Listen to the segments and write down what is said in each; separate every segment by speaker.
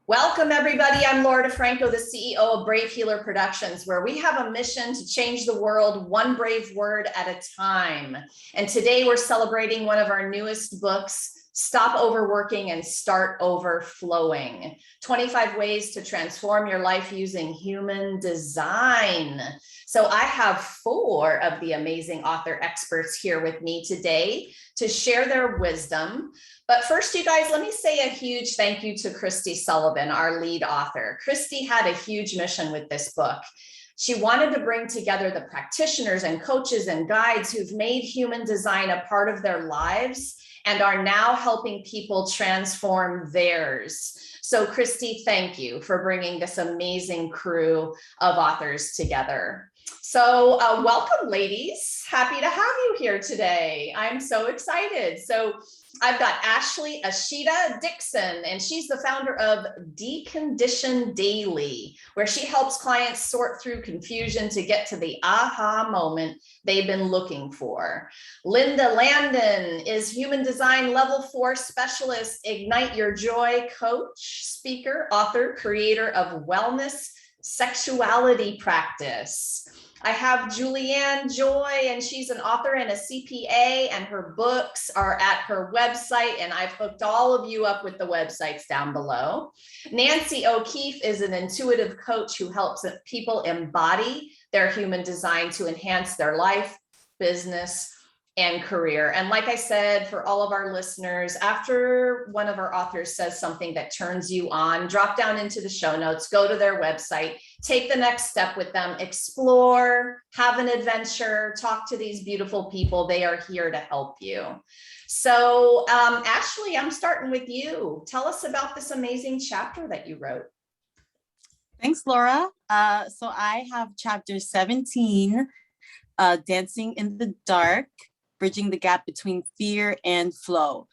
Speaker 1: Welcome, everybody. I'm Laura DeFranco, the CEO of Brave Healer Productions, where we have a mission to change the world one brave word at a time. And today we're celebrating one of our newest books, Stop Overworking and Start Overflowing, 25 Ways to Transform Your Life Using Human Design. So I have 4 of the amazing author experts here with me today to share their wisdom. But first, you guys, let me say a huge thank you to Kristi Sullivan, our lead author. Kristi had a huge mission with this book. She wanted to bring together the practitioners and coaches and guides who've made human design a part of their lives and are now helping people transform theirs. So Kristi, thank you for bringing this amazing crew of authors together. So welcome, ladies. Happy to have you here today. I'm so excited. So I've got Ashley Ashita Dixon, and she's the founder of Decondition Daily, where she helps clients sort through confusion to get to the aha moment they've been looking for. Linda Landon is Human Design Level 4 Specialist, Ignite Your Joy coach, speaker, author, creator of Wellness Sexuality Practice. I have Julianne Joy, and she's an author and a CPA, and her books are at her website, and I've hooked all of you up with the websites down below. Nancy O'Keefe is an intuitive coach who helps people embody their human design to enhance their life, business, and career. And like I said, for all of our listeners, after one of our authors says something that turns you on, drop down into the show notes, go to their website, take the next step with them, explore, have an adventure, talk to these beautiful people. They are here to help you. So Ashley, I'm starting with you. Tell us about this amazing chapter that you wrote.
Speaker 2: Thanks, Laura. So I have chapter 17, Dancing in the Dark, Bridging the Gap Between Fear and Flow.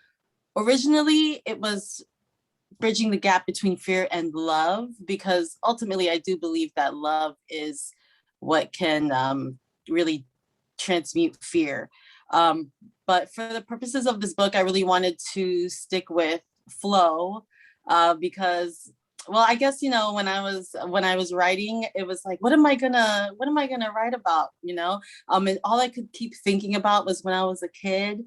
Speaker 2: Originally, it was bridging the gap between fear and love, because ultimately I do believe that love is what can really transmute fear. But for the purposes of this book, I really wanted to stick with flow because, well, I guess, when I was writing, it was like, what am I gonna write about, and all I could keep thinking about was when I was a kid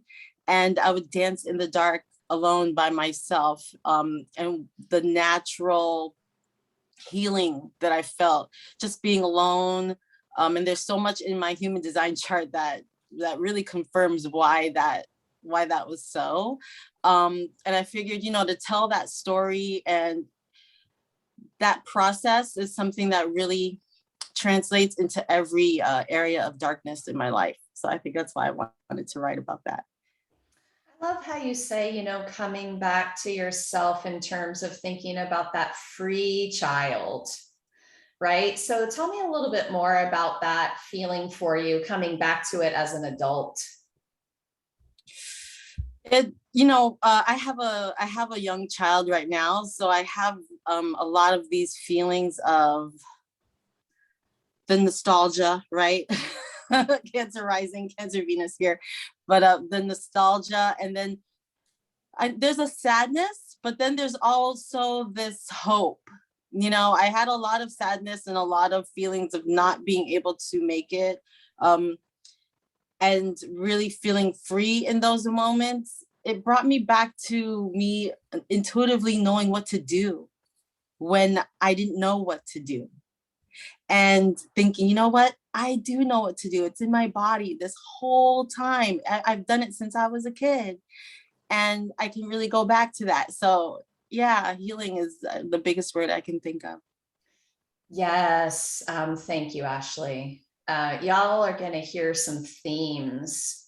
Speaker 2: and I would dance in the dark alone by myself, and the natural healing that I felt just being alone. And there's so much in my human design chart that really confirms why that was so. And I figured, to tell that story and that process is something that really translates into every area of darkness in my life. So I think that's why I wanted to write about that.
Speaker 1: I love how you say, coming back to yourself in terms of thinking about that free child, right? So tell me a little bit more about that feeling for you coming back to it as an adult.
Speaker 2: I have a young child right now, so I have a lot of these feelings of the nostalgia, right? Cancer rising, Cancer Venus here, but the nostalgia, and then there's a sadness, but then there's also this hope. I had a lot of sadness and a lot of feelings of not being able to make it, and really feeling free in those moments. It brought me back to me intuitively knowing what to do when I didn't know what to do. And thinking, you know what? I do know what to do. It's in my body this whole time. I've done it since I was a kid. And I can really go back to that. So yeah, healing is the biggest word I can think of.
Speaker 1: Yes. Thank you, Ashley. Y'all are going to hear some themes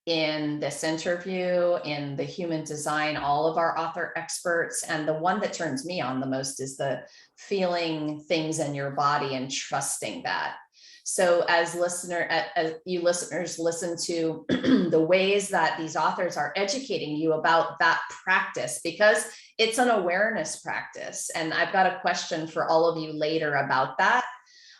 Speaker 1: in this interview, in the human design, all of our author experts. And the one that turns me on the most is the feeling things in your body and trusting that. So as you listeners listen to the ways that these authors are educating you about that practice, because it's an awareness practice. And I've got a question for all of you later about that,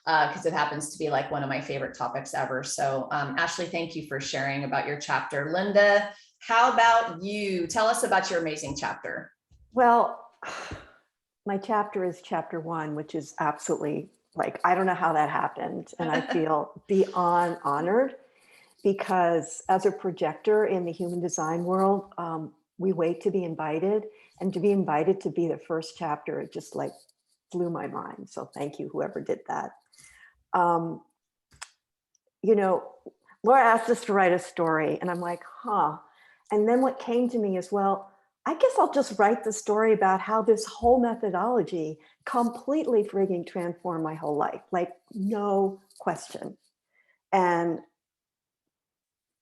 Speaker 1: because it happens to be like one of my favorite topics ever. So Ashley, thank you for sharing about your chapter. Linda, how about you? Tell us about your amazing chapter.
Speaker 3: Well, my chapter is chapter 1, which is absolutely like, I don't know how that happened. And I feel beyond honored because as a projector in the human design world, we wait to be invited, and to be invited to be the first chapter, it just like blew my mind. So thank you, whoever did that. You know, Laura asked us to write a story and I'm like, huh. And then what came to me is, well, I guess I'll just write the story about how this whole methodology completely frigging transformed my whole life, like no question. And,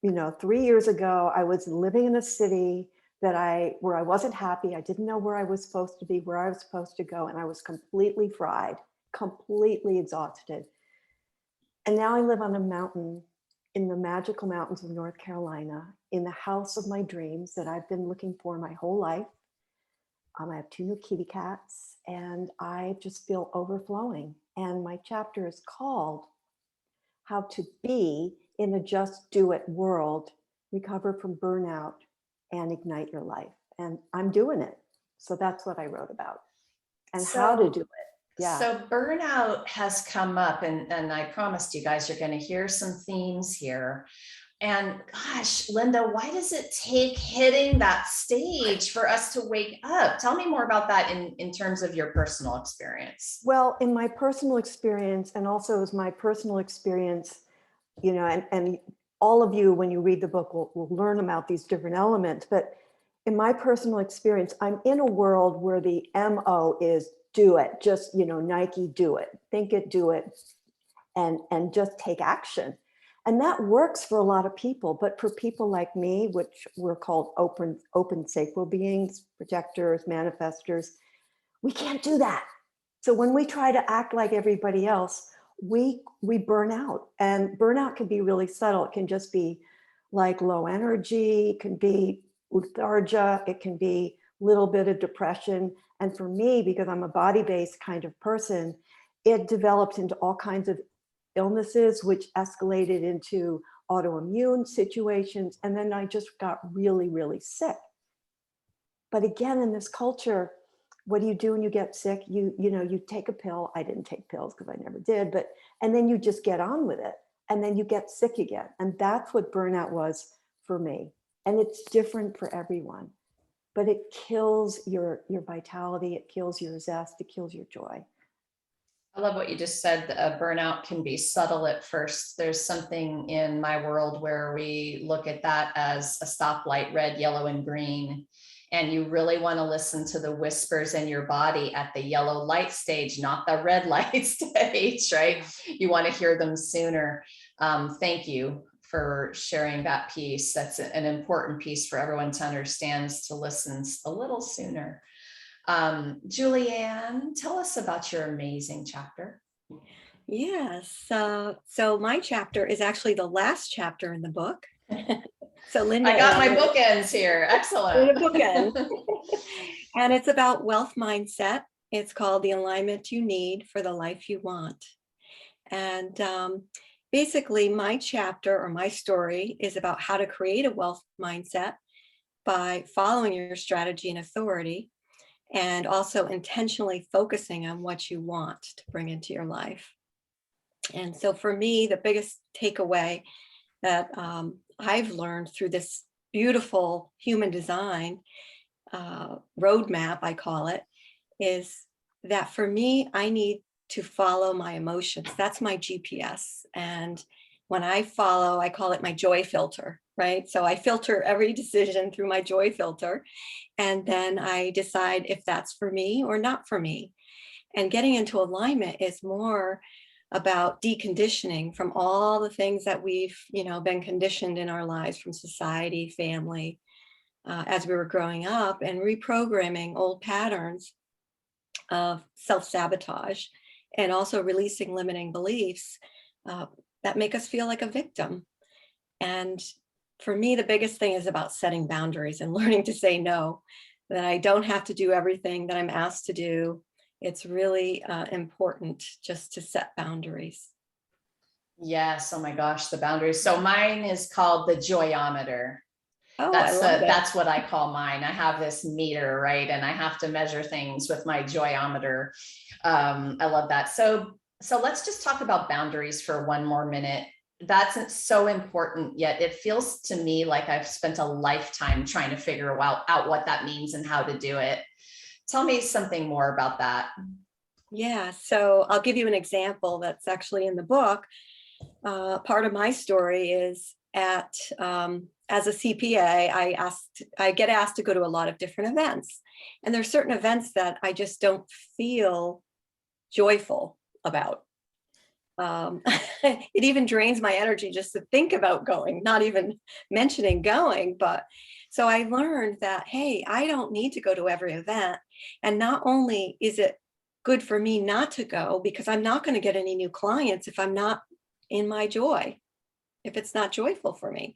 Speaker 3: you know, 3 years ago, I was living in a city where I wasn't happy. I didn't know where I was supposed to be, where I was supposed to go. And I was completely fried, completely exhausted. And now I live on a mountain in the magical mountains of North Carolina, in the house of my dreams that I've been looking for my whole life. I have 2 new kitty cats and I just feel overflowing. And my chapter is called How to Be in a Just Do It World, Recover from Burnout and Ignite Your Life. And I'm doing it. So that's what I wrote about and how to do it. Yeah.
Speaker 1: So burnout has come up, and I promised you guys you're going to hear some themes here. And gosh, Linda, why does it take hitting that stage for us to wake up? Tell me more about that in terms of your personal experience.
Speaker 3: Well, in my personal experience, and also as my personal experience, you know, and all of you, when you read the book, will learn about these different elements. But in my personal experience, I'm in a world where the MO is do it, just, you know, Nike, do it, think it, do it, and just take action. And that works for a lot of people, but for people like me, which we're called open sacral beings, projectors, manifestors, we can't do that. So when we try to act like everybody else, we burn out. And burnout can be really subtle. It can just be like low energy, it can be lethargia, it can be a little bit of depression. And for me, because I'm a body-based kind of person, it developed into all kinds of illnesses, which escalated into autoimmune situations. And then I just got really, really sick. But again, in this culture, what do you do when you get sick? You know, you take a pill. I didn't take pills because I never did, and then you just get on with it. And then you get sick again. And that's what burnout was for me. And it's different for everyone, but it kills your vitality. It kills your zest. It kills your joy.
Speaker 1: I love what you just said. Burnout can be subtle at first. There's something in my world where we look at that as a stoplight, red, yellow, and green. And you really want to listen to the whispers in your body at the yellow light stage, not the red light stage, right? You want to hear them sooner. Thank you for sharing that piece. That's an important piece for everyone to understand, is to listen a little sooner. Julianne, tell us about your amazing chapter.
Speaker 4: Yes. So my chapter is actually the last chapter in the book. So Linda,
Speaker 1: I got my bookends here. Excellent.
Speaker 4: Bookend. And it's about wealth mindset. It's called The Alignment You Need for the Life You Want. And basically my chapter, or my story, is about how to create a wealth mindset by following your strategy and authority, and also intentionally focusing on what you want to bring into your life. And so for me, the biggest takeaway that I've learned through this beautiful human design roadmap, I call it, is that for me, I need to follow my emotions. That's my GPS. And when I follow, I call it my joy filter, right? So I filter every decision through my joy filter. And then I decide if that's for me or not for me. And getting into alignment is more about deconditioning from all the things that we've, been conditioned in our lives from society, family, as we were growing up, and reprogramming old patterns of self-sabotage, and also releasing limiting beliefs that make us feel like a victim. And for me, the biggest thing is about setting boundaries and learning to say no, that I don't have to do everything that I'm asked to do. It's really important just to set boundaries.
Speaker 1: Yes. Oh my gosh, the boundaries. So mine is called the joyometer.
Speaker 4: Oh, I love it.
Speaker 1: That's what I call mine. I have this meter, right? And I have to measure things with my joyometer. I love that. So let's just talk about boundaries for one more minute. That's so important, yet it feels to me like I've spent a lifetime trying to figure out what that means and how to do it. Tell me something more about that.
Speaker 4: Yeah, so I'll give you an example that's actually in the book. Part of my story is as a CPA, I get asked to go to a lot of different events, and there's certain events that I just don't feel joyful about. It even drains my energy just to think about going, not even mentioning going. But so I learned that, hey, I don't need to go to every event. And not only is it good for me not to go, because I'm not going to get any new clients if I'm not in my joy, if it's not joyful for me.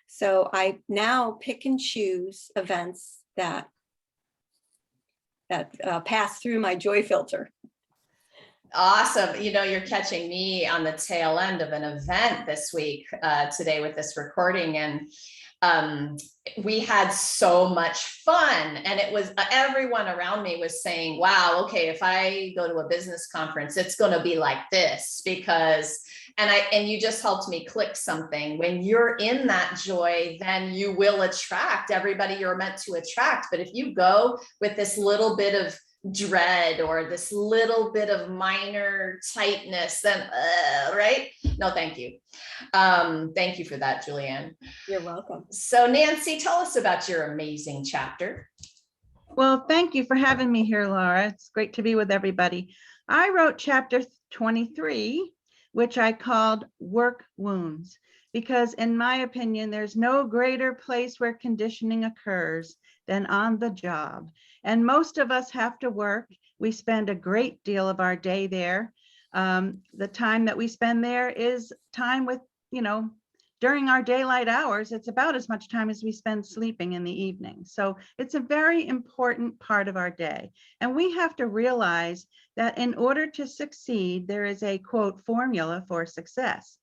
Speaker 4: So I now pick and choose events that pass through my joy filter.
Speaker 1: Awesome. You're catching me on the tail end of an event this week, today with this recording. And we had so much fun, and it was everyone around me was saying, wow, okay, if I go to a business conference, it's going to be like this, because and you just helped me click something. When you're in that joy, then you will attract everybody you're meant to attract. But if you go with this little bit of dread or this little bit of minor tightness, then right? No, thank you. Thank you for that, Julianne.
Speaker 4: You're welcome.
Speaker 1: So Nancy, tell us about your amazing chapter.
Speaker 5: Well, thank you for having me here, Laura. It's great to be with everybody. I wrote chapter 23, which I called Work Wounds, because in my opinion, there's no greater place where conditioning occurs than on the job. And most of us have to work. We spend a great deal of our day there. The time that we spend there is time with, during our daylight hours, it's about as much time as we spend sleeping in the evening. So it's a very important part of our day. And we have to realize that in order to succeed, there is a, quote, formula for success.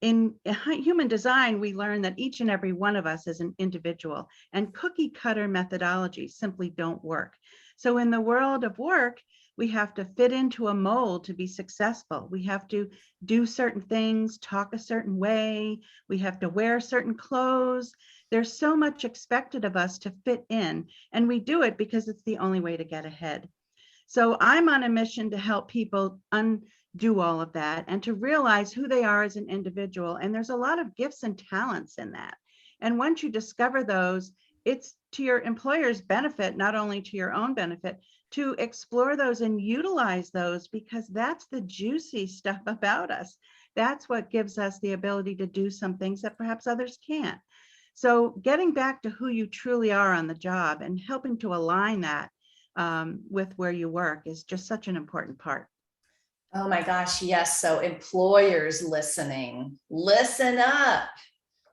Speaker 5: In human design, we learn that each and every one of us is an individual, and cookie cutter methodologies simply don't work. So in the world of work, we have to fit into a mold to be successful. We have to do certain things, talk a certain way. We have to wear certain clothes. There's so much expected of us to fit in, and we do it because it's the only way to get ahead. So I'm on a mission to help people undo all of that and to realize who they are as an individual. And there's a lot of gifts and talents in that. And once you discover those, it's to your employer's benefit, not only to your own benefit, to explore those and utilize those, because that's the juicy stuff about us. That's what gives us the ability to do some things that perhaps others can't. So getting back to who you truly are on the job and helping to align that with where you work is just such an important part.
Speaker 1: Oh my gosh, yes. So employers listening, listen up.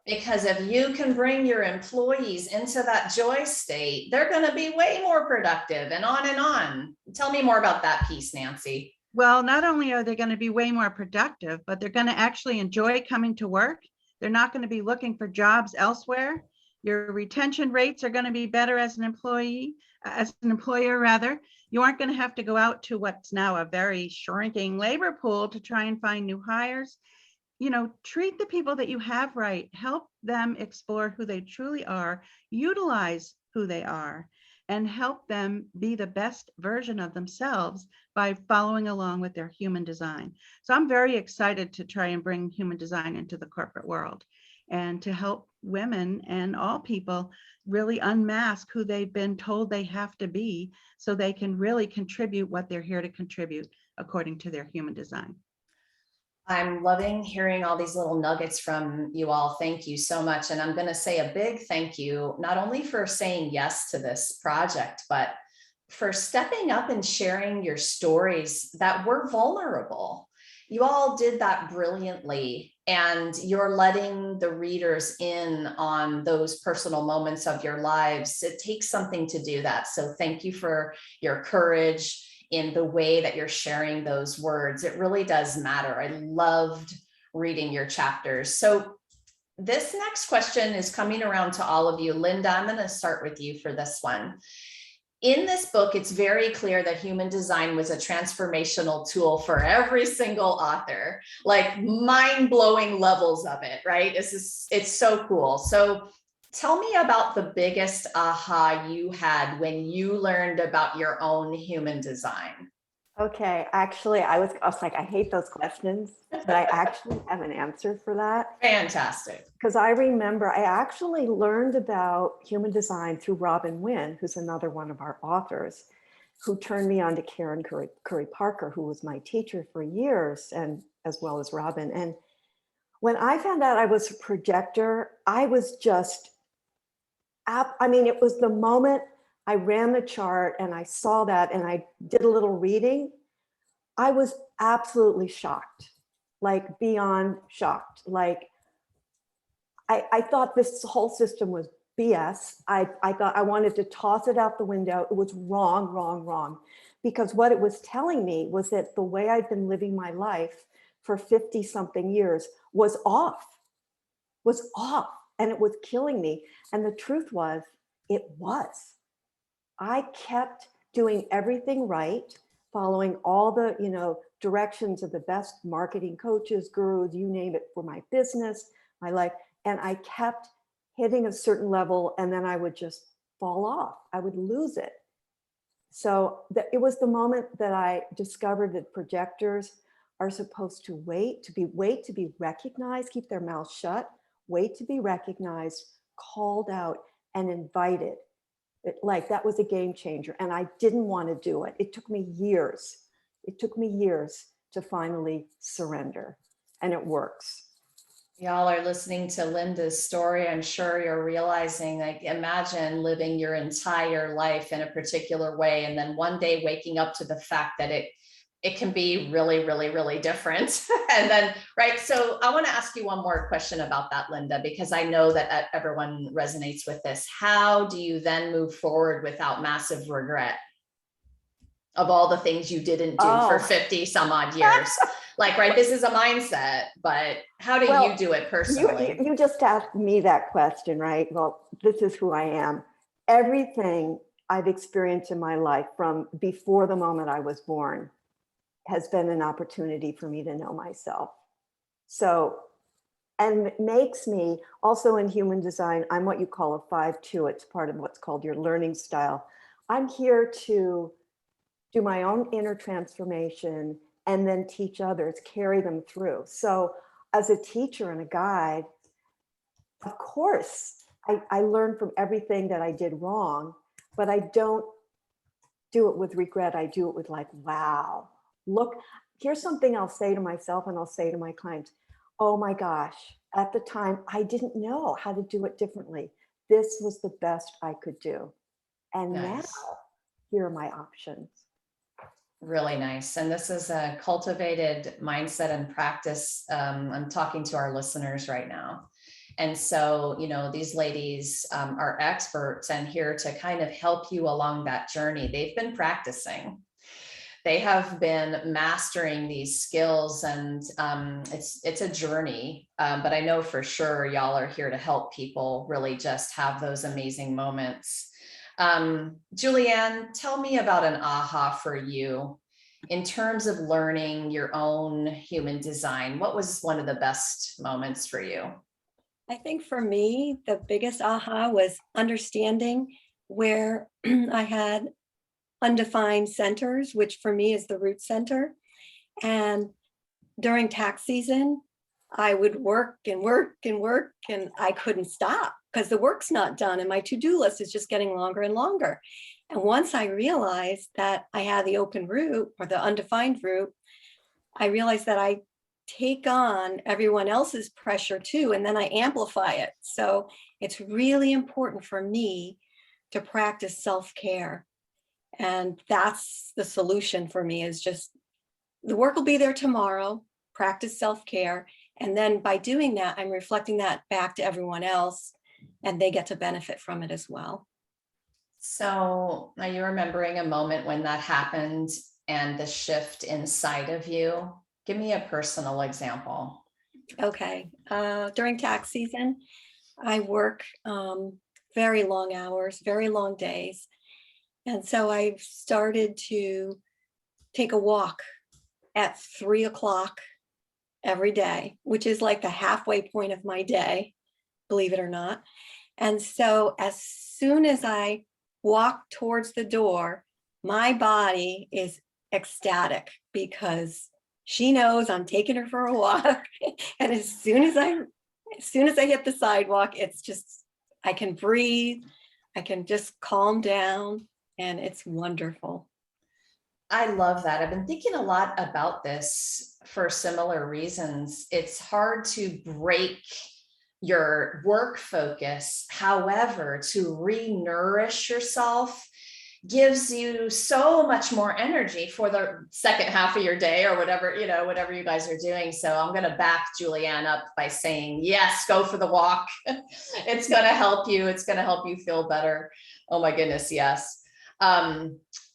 Speaker 1: Because if you can bring your employees into that joy state, they're going to be way more productive, and on and on. Tell me more about that piece, Nancy.
Speaker 5: Well, not only are they going to be way more productive, but they're going to actually enjoy coming to work. They're not going to be looking for jobs elsewhere. Your retention rates are going to be better as an employer rather. You aren't going to have to go out to what's now a very shrinking labor pool to try and find new hires. Treat the people that you have right, help them explore who they truly are, utilize who they are, and help them be the best version of themselves by following along with their human design. So I'm very excited to try and bring human design into the corporate world and to help women and all people really unmask who they've been told they have to be so they can really contribute what they're here to contribute according to their human design.
Speaker 1: I'm loving hearing all these little nuggets from you all. Thank you so much. And I'm going to say a big thank you, not only for saying yes to this project, but for stepping up and sharing your stories that were vulnerable. You all did that brilliantly, and you're letting the readers in on those personal moments of your lives. It takes something to do that. So thank you for your courage in the way that you're sharing those words. It really does matter. I loved reading your chapters. So this next question is coming around to all of you. Linda, I'm going to start with you for this one. In this book, it's very clear that human design was a transformational tool for every single author, like mind-blowing levels of it, right? It's so cool. So tell me about the biggest aha you had when you learned about your own human design.
Speaker 3: Okay, actually, I was like, I hate those questions, but I actually have an answer for that.
Speaker 1: Fantastic.
Speaker 3: Because I remember I actually learned about human design through Robin Wynn, who's another one of our authors, who turned me on to Karen Curry Parker, who was my teacher for years, and as well as Robin. And when I found out I was a projector, I was just, I mean, it was the moment I ran the chart and I saw that and I did a little reading. I was absolutely shocked, like beyond shocked. Like I thought this whole system was BS. I thought I wanted to toss it out the window. It was wrong, wrong, wrong. Because what it was telling me was that the way I'd been living my life for 50 something years was off, and it was killing me. And the truth was, it was. I kept doing everything right, following all the, directions of the best marketing coaches, gurus, you name it, for my business, my life. And I kept hitting a certain level and then I would just fall off. I would lose it. So it was the moment that I discovered that projectors are supposed to wait to be recognized, keep their mouth shut, wait to be recognized, called out, and invited. That was a game changer. And I didn't want to do it. It took me years. It took me years to finally surrender. And it works.
Speaker 1: Y'all are listening to Linda's story. I'm sure you're realizing, like, imagine living your entire life in a particular way. And then one day waking up to the fact that it can be really, really, really different. And then, right. So I want to ask you one more question about that, Linda, because I know that everyone resonates with this. How do you then move forward without massive regret of all the things you didn't do for 50 some odd years? Like, right, this is a mindset, but how do you do it personally?
Speaker 3: You just asked me that question, right? Well, this is who I am. Everything I've experienced in my life from before the moment I was born has been an opportunity for me to know myself. So, and it makes me also in human design, I'm what you call a 5-2. It's part of what's called your learning style. I'm here to do my own inner transformation and then teach others, carry them through. So as a teacher and a guide, of course, I learn from everything that I did wrong, but I don't do it with regret. I do it with like, wow, look, here's something I'll say to myself and I'll say to my clients, oh my gosh, at the time, I didn't know how to do it differently. This was the best I could do. And now, here are my options.
Speaker 1: Really nice. And this is a cultivated mindset and practice. I'm talking to our listeners right now. And so, these ladies are experts and here to kind of help you along that journey. They've been practicing. They have been mastering these skills, and it's a journey. But I know for sure y'all are here to help people really just have those amazing moments. Julianne, tell me about an aha for you in terms of learning your own human design. What was one of the best moments for you?
Speaker 4: I think for me, the biggest aha was understanding where I had undefined centers, which for me is the root center. And during tax season, I would work and work and work, and I couldn't stop because the work's not done and my to-do list is just getting longer and longer. And once I realized that I had the open root or the undefined root, I realized that I take on everyone else's pressure too, and then I amplify it. So it's really important for me to practice self-care. And that's the solution for me, is just the work will be there tomorrow, practice self-care. And then by doing that, I'm reflecting that back to everyone else and they get to benefit from it as well.
Speaker 1: So are you remembering a moment when that happened and the shift inside of you? Give me a personal example.
Speaker 4: Okay. During tax season, I work very long hours, very long days. And so I've started to take a walk at 3 o'clock every day, which is like the halfway point of my day, believe it or not. And so as soon as I walk towards the door, my body is ecstatic because she knows I'm taking her for a walk. And as soon as I hit the sidewalk, it's just, I can breathe, I can just calm down, and it's wonderful.
Speaker 1: I love that. I've been thinking a lot about this for similar reasons. It's hard to break your work focus. However, to re-nourish yourself gives you so much more energy for the second half of your day or whatever, whatever you guys are doing. So I'm going to back Julianne up by saying, yes, go for the walk. It's going to help you. It's going to help you feel better. Oh my goodness. Yes.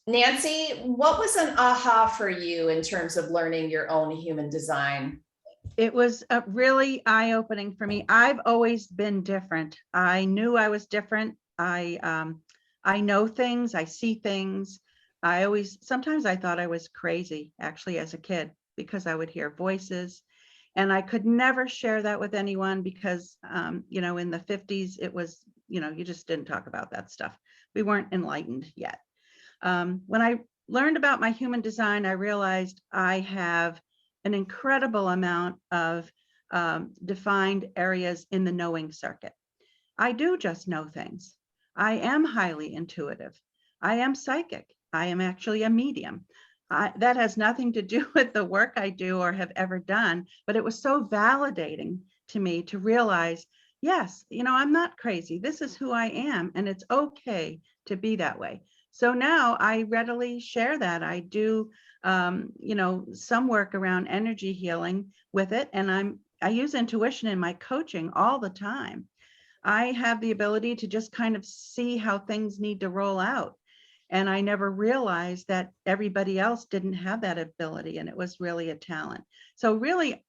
Speaker 1: Nancy, what was an aha for you in terms of learning your own human design?
Speaker 5: It was really eye-opening for me. I've always been different. I knew I was different. I know things, I see things. Sometimes I thought I was crazy actually as a kid because I would hear voices and I could never share that with anyone because, in the 50s, it was, you just didn't talk about that stuff. We weren't enlightened yet. When I learned about my human design, I realized I have an incredible amount of defined areas in the knowing circuit. I do just know things. I am highly intuitive. I am psychic. I am actually a medium. That has nothing to do with the work I do or have ever done, but it was so validating to me to realize, yes, I'm not crazy. This is who I am, and it's okay to be that way. So now I readily share that. I do, some work around energy healing with it, and I use intuition in my coaching all the time. I have the ability to just kind of see how things need to roll out. And I never realized that everybody else didn't have that ability, and it was really a talent. So really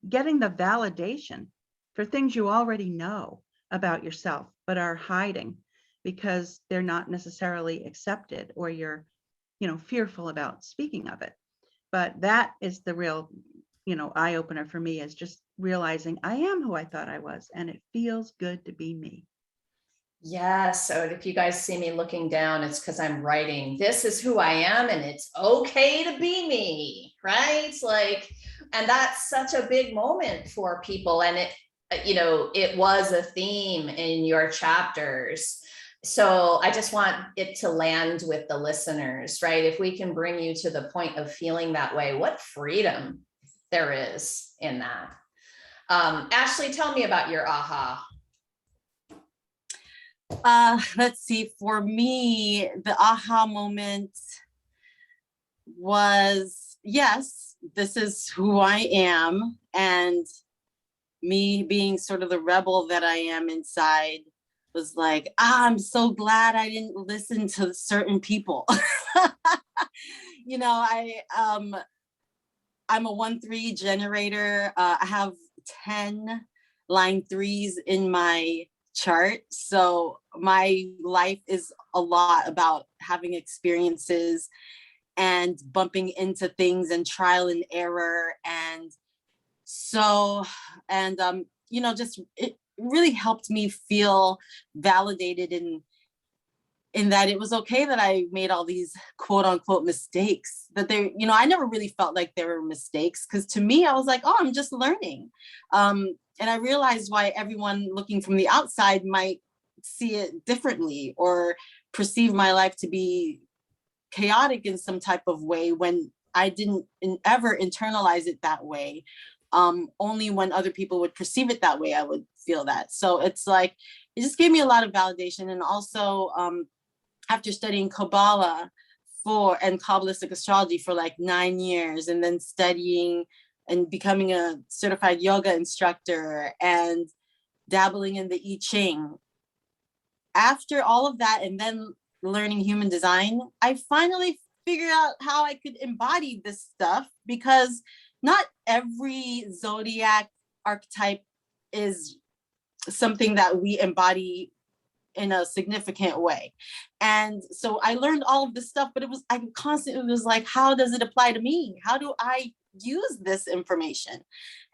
Speaker 5: getting the validation for things you already know about yourself, but are hiding because they're not necessarily accepted, or you're, fearful about speaking of it. But that is the real, eye opener for me, is just realizing I am who I thought I was, and it feels good to be me.
Speaker 1: Yes. So if you guys see me looking down, it's because I'm writing, this is who I am, and it's okay to be me, right? And that's such a big moment for people. And it was a theme in your chapters. So I just want it to land with the listeners, right? If we can bring you to the point of feeling that way, what freedom there is in that. Ashley, tell me about your aha.
Speaker 2: Let's see, for me, the aha moment was, yes, this is who I am. And me being sort of the rebel that I am inside was like, I'm so glad I didn't listen to certain people. I'm a 1-3 generator. I have 10 line 3s in my chart. So my life is a lot about having experiences and bumping into things and trial and error. And so, just it really helped me feel validated in that it was okay that I made all these quote unquote mistakes, that I never really felt like they were mistakes, because to me, I was like, oh, I'm just learning. And I realized why everyone looking from the outside might see it differently or perceive my life to be chaotic in some type of way, when I didn't ever internalize it that way. Only when other people would perceive it that way, I would feel that. So it's like, it just gave me a lot of validation. And also, after studying Kabbalah and Kabbalistic astrology for like 9 years, and then studying and becoming a certified yoga instructor and dabbling in the I Ching. After all of that, and then learning human design, I finally figured out how I could embody this stuff, because not every zodiac archetype is something that we embody in a significant way. And so I learned all of this stuff, but I constantly was like, how does it apply to me? How do I use this information?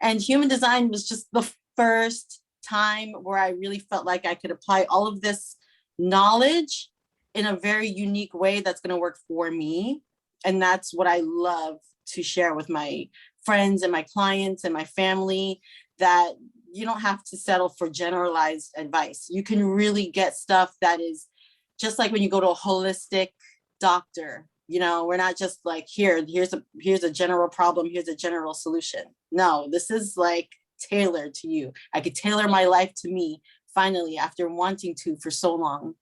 Speaker 2: And human design was just the first time where I really felt like I could apply all of this knowledge in a very unique way that's going to work for me. And that's what I love to share with my friends and my clients and my family, that you don't have to settle for generalized advice. You can really get stuff that is just like when you go to a holistic doctor. You know, we're not just like, here's a general problem, here's a general solution. No, this is like tailored to you. I could tailor my life to me finally, after wanting to for so long.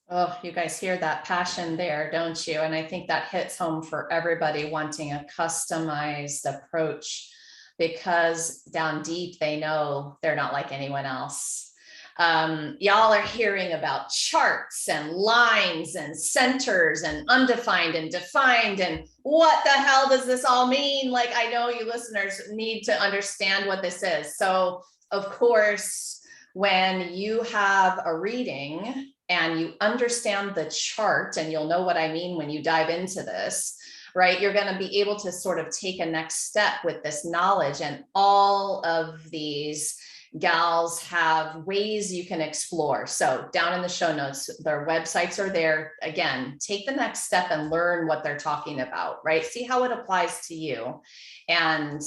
Speaker 1: Oh, you guys hear that passion there, don't you? And I think that hits home for everybody wanting a customized approach, because down deep, they know they're not like anyone else. Y'all are hearing about charts and lines and centers and undefined and defined. And what the hell does this all mean? Like, I know you listeners need to understand what this is. So of course, when you have a reading and you understand the chart, and you'll know what I mean when you dive into this, right? You're going to be able to sort of take a next step with this knowledge. And all of these gals have ways you can explore. So down in the show notes, their websites are there. Again, take the next step and learn what they're talking about, right? See how it applies to you. And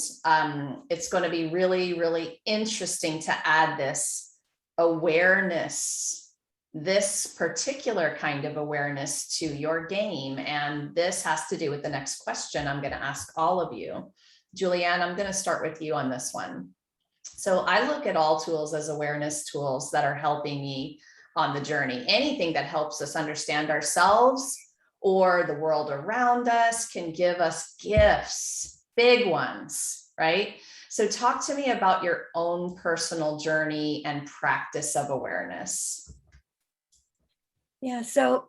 Speaker 1: it's going to be really, really interesting to add this awareness, this particular kind of awareness to your game. And this has to do with the next question I'm going to ask all of you. Julianne, I'm going to start with you on this one. So I look at all tools as awareness tools that are helping me on the journey. Anything that helps us understand ourselves or the world around us can give us gifts, big ones, right? So talk to me about your own personal journey and practice of awareness.
Speaker 4: Yeah, so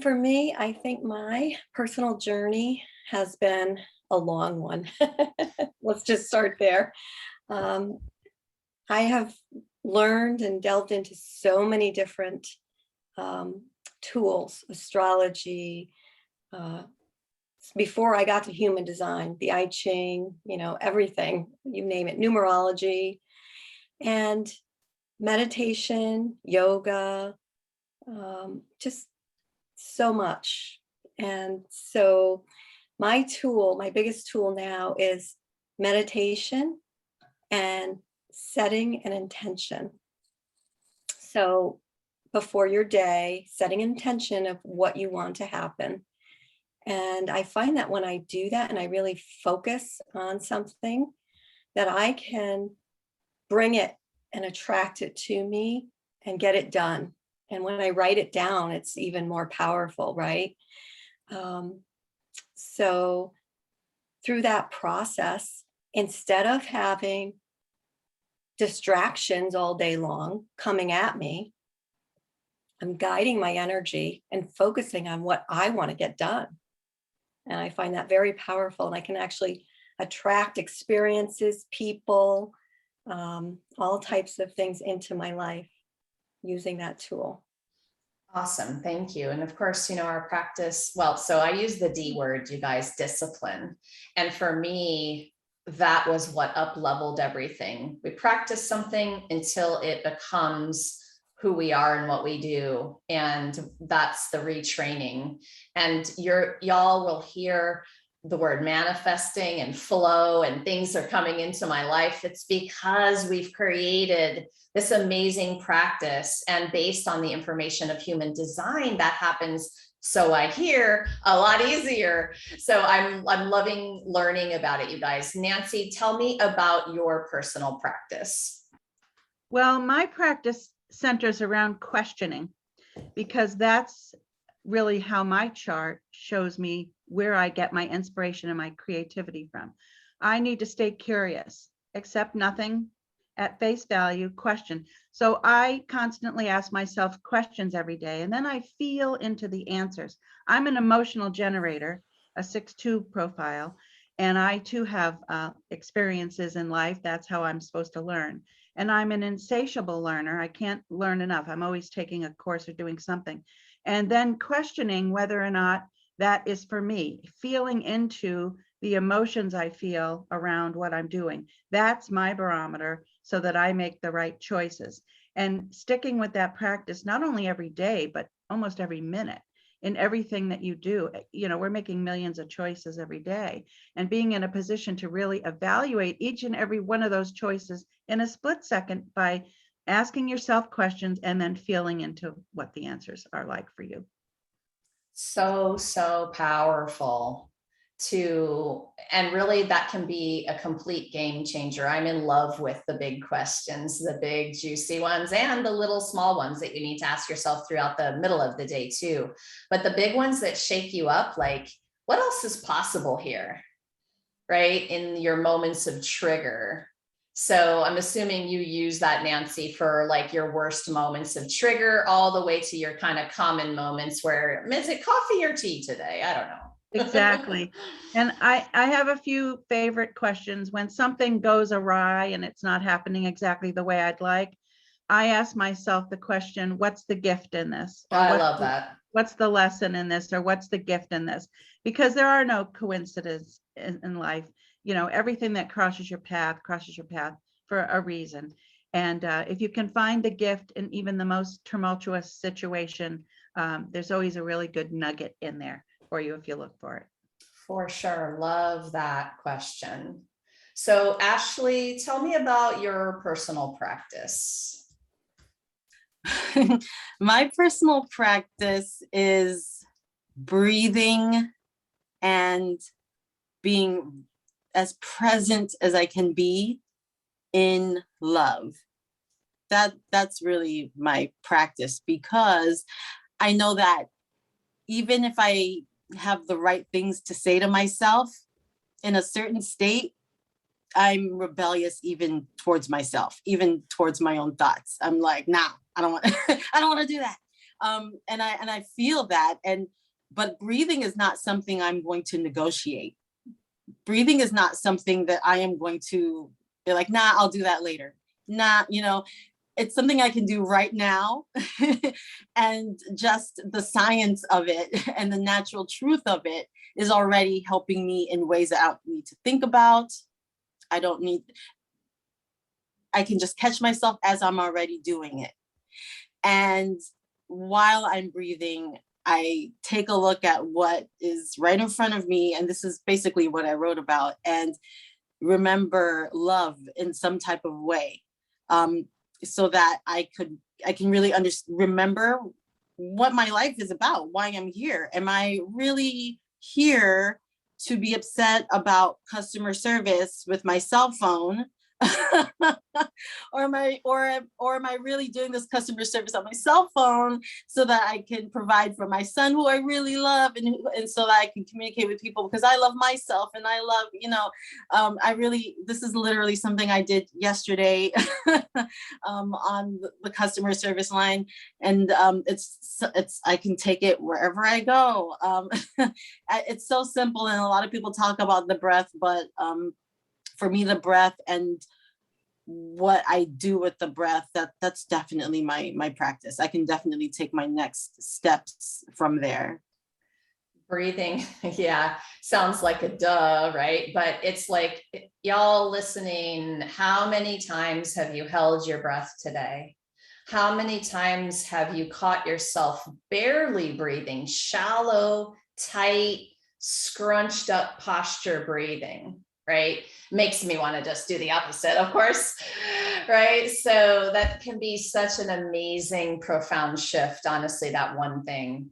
Speaker 4: for me, I think my personal journey has been a long one. Let's just start there. I have learned and delved into so many different tools, astrology, before I got to human design, the I Ching, everything, you name it, numerology, and meditation, yoga, just so much. And so my biggest tool now is meditation and setting an intention. So before your day, setting an intention of what you want to happen. And I find that when I do that and I really focus on something, that I can bring it and attract it to me and get it done. And when I write it down, it's even more powerful, right? So through that process, instead of having distractions all day long coming at me, I'm guiding my energy and focusing on what I want to get done. And I find that very powerful. And I can actually attract experiences, people, all types of things into my life using that tool.
Speaker 1: Awesome. Thank you. And of course, our practice, so I use the D word, you guys, discipline. And for me, that was what up-leveled everything. We practice something until it becomes who we are and what we do. And that's the retraining. And y'all will hear the word manifesting and flow and things are coming into my life. It's because we've created this amazing practice, and based on the information of human design, that happens, so I hear, a lot easier. So I'm loving learning about it, you guys. Nancy, tell me about your personal practice.
Speaker 5: Well, my practice centers around questioning, because that's really how my chart shows me where I get my inspiration and my creativity from. I need to stay curious, accept nothing at face value, question. So I constantly ask myself questions every day, and then I feel into the answers. I'm an emotional generator, a 6-2 profile, And I too have experiences in life. That's how I'm supposed to learn. And I'm an insatiable learner. I can't learn enough. I'm always taking a course or doing something. And then questioning whether or not that is for me, feeling into the emotions I feel around what I'm doing. That's my barometer so that I make the right choices. And sticking with that practice, not only every day, but almost every minute in everything that you do. You know, we're making millions of choices every day, and being in a position to really evaluate each and every one of those choices in a split second by asking yourself questions and then feeling into what the answers are like for you.
Speaker 1: So powerful and really that can be a complete game changer. I'm in love with the big questions, the big juicy ones, and the little small ones that you need to ask yourself throughout the middle of the day too. But the big ones that shake you up, like, what else is possible here, right? In your moments of trigger. So I'm assuming you use that, Nancy, for like your worst moments of trigger all the way to your kind of common moments where, is it coffee or tea today? I don't know.
Speaker 5: Exactly. And I have a few favorite questions. When something goes awry and it's not happening exactly the way I'd like, I ask myself the question, what's the gift in this? Or
Speaker 1: I love that.
Speaker 5: What's the lesson in this? Or what's the gift in this? Because there are no coincidences in life. You know, everything that crosses your path for a reason. And if you can find the gift in even the most tumultuous situation, there's always a really good nugget in there for you if you look for it.
Speaker 1: For sure. Love that question. So Ashley, tell me about your personal practice.
Speaker 2: My personal practice is breathing and being as present as I can be in love. That's really my practice, because I know that even if I have the right things to say to myself in a certain state, I'm rebellious even towards myself, even towards my own thoughts. I'm like, nah, I don't want I don't want to do that. And I feel that. But breathing is not something I'm going to negotiate. Breathing is not something that I am going to be like, nah, I'll do that later. Nah, it's something I can do right now. And just the science of it and the natural truth of it is already helping me in ways that I don't need to think about. I can just catch myself as I'm already doing it. And while I'm breathing, I take a look at what is right in front of me. And this is basically what I wrote about, and remember love in some type of way. So that I can really remember what my life is about, why I'm here. Am I really here to be upset about customer service with my cell phone? or am I really doing this customer service on my cell phone so that I can provide for my son, who I really love, and so that I can communicate with people because I love myself and I love, this is literally something I did yesterday on the customer service line, and it's I can take it wherever I go. It's so simple, and a lot of people talk about the breath, but for me, the breath and what I do with the breath, that's definitely my practice. I can definitely take my next steps from there.
Speaker 1: Breathing, yeah, sounds like a duh, right? But it's like, y'all listening, how many times have you held your breath today? How many times have you caught yourself barely breathing, shallow, tight, scrunched up posture breathing, right? Makes me want to just do the opposite, of course, right? So that can be such an amazing, profound shift, honestly, that one thing.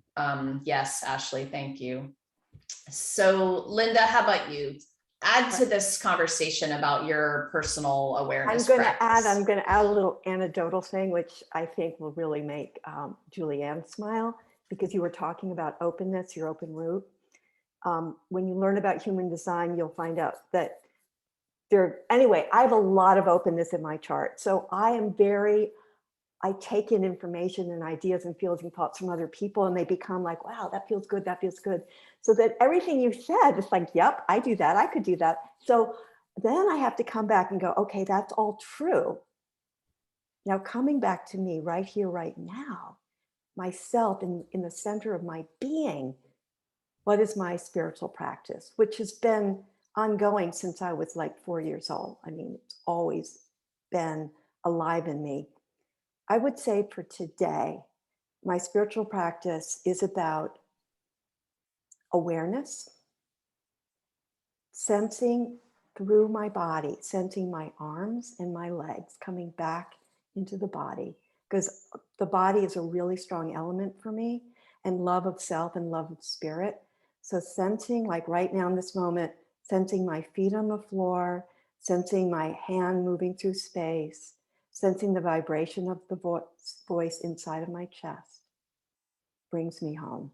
Speaker 1: Yes, Ashley, thank you. So Linda, how about you? Add to this conversation about your personal awareness.
Speaker 3: I'm going to add a little anecdotal thing, which I think will really make Julianne smile, because you were talking about openness, your open route. When you learn about human design, you'll find out that I have a lot of openness in my chart. So I am very I take in information and ideas and feelings and thoughts from other people, and they become like, wow, that feels good, that feels good. So that everything you said, it's like, yep, I do that, I could do that. So then I have to come back and go, okay, that's all true. Now coming back to me right here, right now, myself in the center of my being, what is my spiritual practice, which has been ongoing since I was like 4 years old. I mean, it's always been alive in me. I would say for today, my spiritual practice is about awareness, sensing through my body, sensing my arms and my legs coming back into the body, because the body is a really strong element for me, and love of self and love of spirit. So sensing, like right now in this moment, sensing my feet on the floor, sensing my hand moving through space, sensing the vibration of the voice inside of my chest brings me home.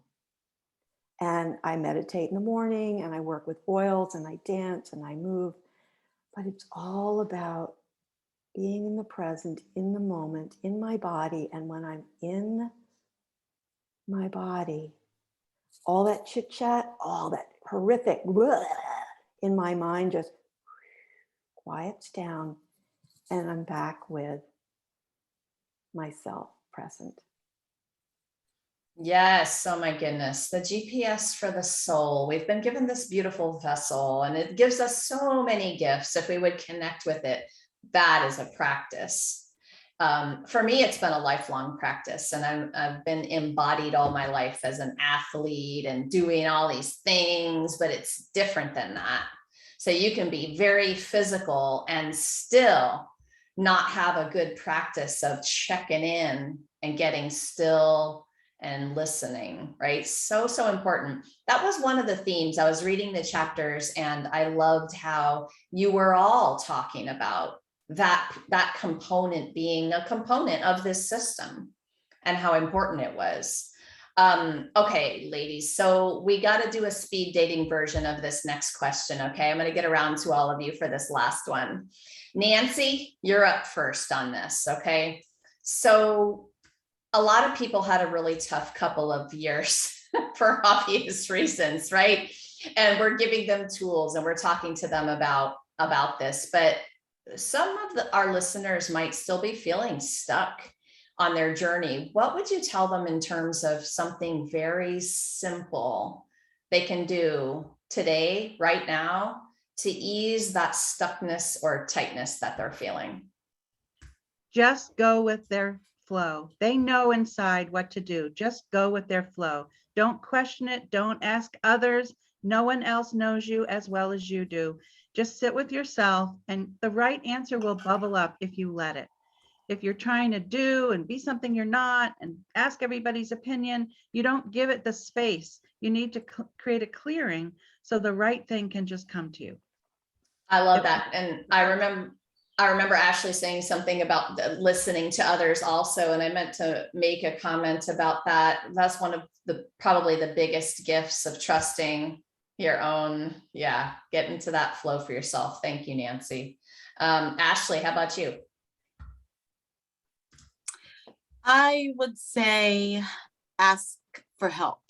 Speaker 3: And I meditate in the morning, and I work with oils, and I dance and I move, but it's all about being in the present, in the moment, in my body. And when I'm in my body, all that chit chat, all that horrific in my mind just quiets down, and I'm back with myself present.
Speaker 1: Yes, oh my goodness, the GPS for the soul. We've been given this beautiful vessel, and it gives us so many gifts. If we would connect with it, that is a practice. For me, it's been a lifelong practice, and I've been embodied all my life as an athlete and doing all these things, but it's different than that. So you can be very physical and still not have a good practice of checking in and getting still and listening, right? So, so important. That was one of the themes. I was reading the chapters, and I loved how you were all talking about that component being a component of this system and how important it was. Okay, ladies, so we got to do a speed dating version of this next question. Okay, I'm going to get around to all of you for this last one. Nancy, you're up first on this. Okay, so a lot of people had a really tough couple of years for obvious reasons, right? And we're giving them tools, and we're talking to them about this, but some of our listeners might still be feeling stuck on their journey. What would you tell them in terms of something very simple they can do today, right now, to ease that stuckness or tightness that they're feeling?
Speaker 5: Just go with their flow. They know inside what to do. Just go with their flow. Don't question it. Don't ask others. No one else knows you as well as you do. Just sit with yourself, and the right answer will bubble up if you let it. If you're trying to do and be something you're not and ask everybody's opinion, you don't give it the space. You need to create a clearing so the right thing can just come to you.
Speaker 1: I love that. And I remember Ashley saying something about listening to others also, and I meant to make a comment about that. That's one of probably the biggest gifts of trusting your own, get into that flow for yourself. Thank you, Nancy. Ashley, how about you?
Speaker 2: I would say ask for help.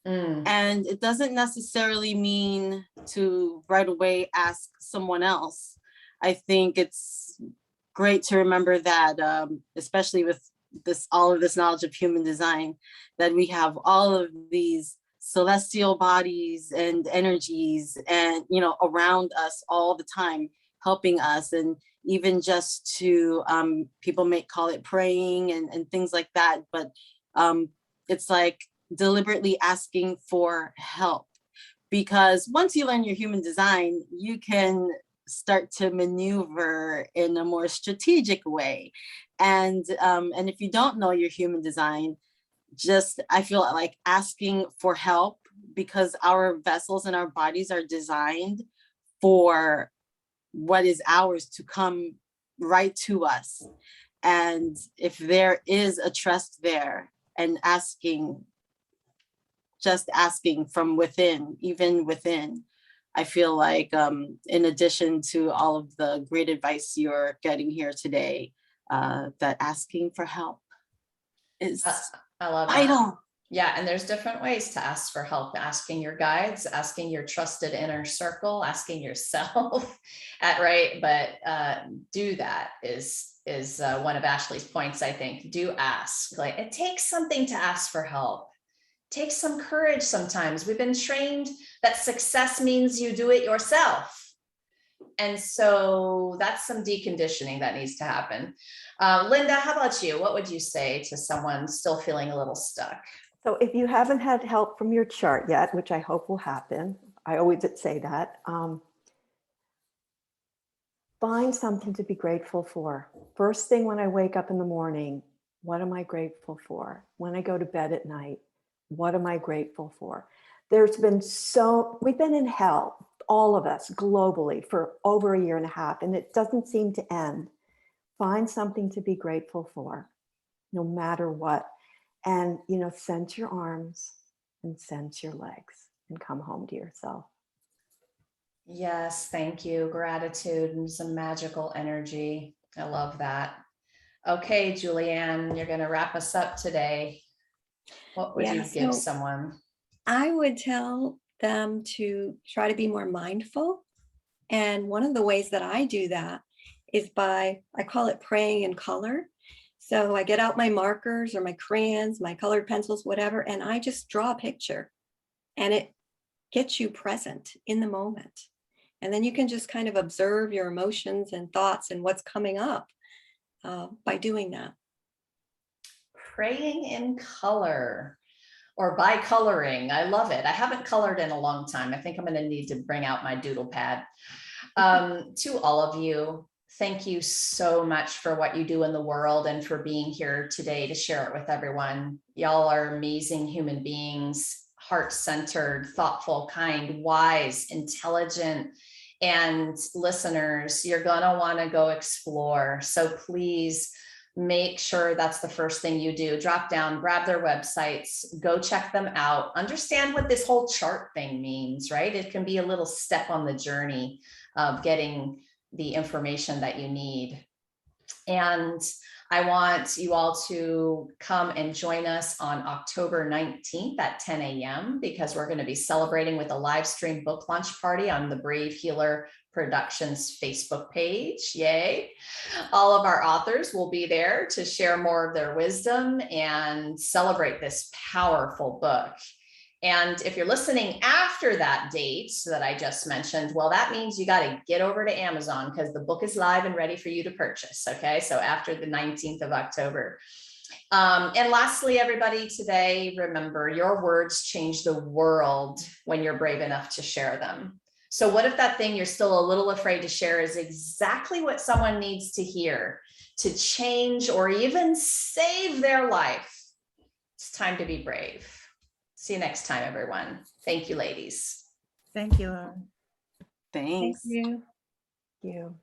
Speaker 2: And it doesn't necessarily mean to right away ask someone else. I think it's great to remember that, especially with all of this knowledge of human design, that we have all of these celestial bodies and energies and, around us all the time, helping us. And even just to, people may call it praying and things like that, but it's like deliberately asking for help, because once you learn your human design, you can start to maneuver in a more strategic way. And if you don't know your human design, I feel like asking for help, because our vessels and our bodies are designed for what is ours to come right to us. And if there is a trust there, and just asking from within, even within, I feel like in addition to all of the great advice you're getting here today, that asking for help is
Speaker 1: I love that.
Speaker 2: vital.
Speaker 1: Yeah, and there's different ways to ask for help, asking your guides, asking your trusted inner circle, asking yourself right. But do that is one of Ashley's points, I think. Do ask. Like, it takes something to ask for help. It takes some courage sometimes. We've been trained that success means you do it yourself. And so that's some deconditioning that needs to happen. Linda, how about you? What would you say to someone still feeling a little stuck?
Speaker 3: So if you haven't had help from your chart yet, which I hope will happen, I always say that, find something to be grateful for. First thing when I wake up in the morning, what am I grateful for? When I go to bed at night, what am I grateful for? We've been in hell, all of us globally, for over a year and a half, and it doesn't seem to end. Find something to be grateful for, no matter what. And, sense your arms and sense your legs and come home to yourself.
Speaker 1: Yes, thank you. Gratitude and some magical energy. I love that. Okay, Julianne, you're going to wrap us up today. What would you give someone?
Speaker 4: I would tell them to try to be more mindful. And one of the ways that I do that is I call it praying in color. So I get out my markers or my crayons, my colored pencils, whatever, and I just draw a picture, and it gets you present in the moment. And then you can just kind of observe your emotions and thoughts and what's coming up by doing that.
Speaker 1: Praying in color or by coloring. I love it. I haven't colored in a long time. I think I'm going to need to bring out my doodle pad. To all of you, thank you so much for what you do in the world and for being here today to share it with everyone. Y'all are amazing human beings, heart-centered, thoughtful, kind, wise, intelligent, and listeners, you're gonna want to go explore. So please make sure that's the first thing you do. Drop down, grab their websites, go check them out, understand what this whole chart thing means, right? It can be a little step on the journey of getting the information that you need. And I want you all to come and join us on October 19th at 10 a.m. because we're going to be celebrating with a live stream book launch party on the Brave Healer Productions Facebook page. Yay. All of our authors will be there to share more of their wisdom and celebrate this powerful book. And if you're listening after that date that I just mentioned, well, that means you got to get over to Amazon because the book is live and ready for you to purchase. Okay, so after the 19th of October. And lastly, everybody, today, remember, your words change the world when you're brave enough to share them. So what if that thing you're still a little afraid to share is exactly what someone needs to hear to change or even save their life? It's time to be brave. See you next time, everyone. Thank you, ladies.
Speaker 5: Thank you, Laura.
Speaker 2: Thanks.
Speaker 4: Thank you.
Speaker 3: Thank you.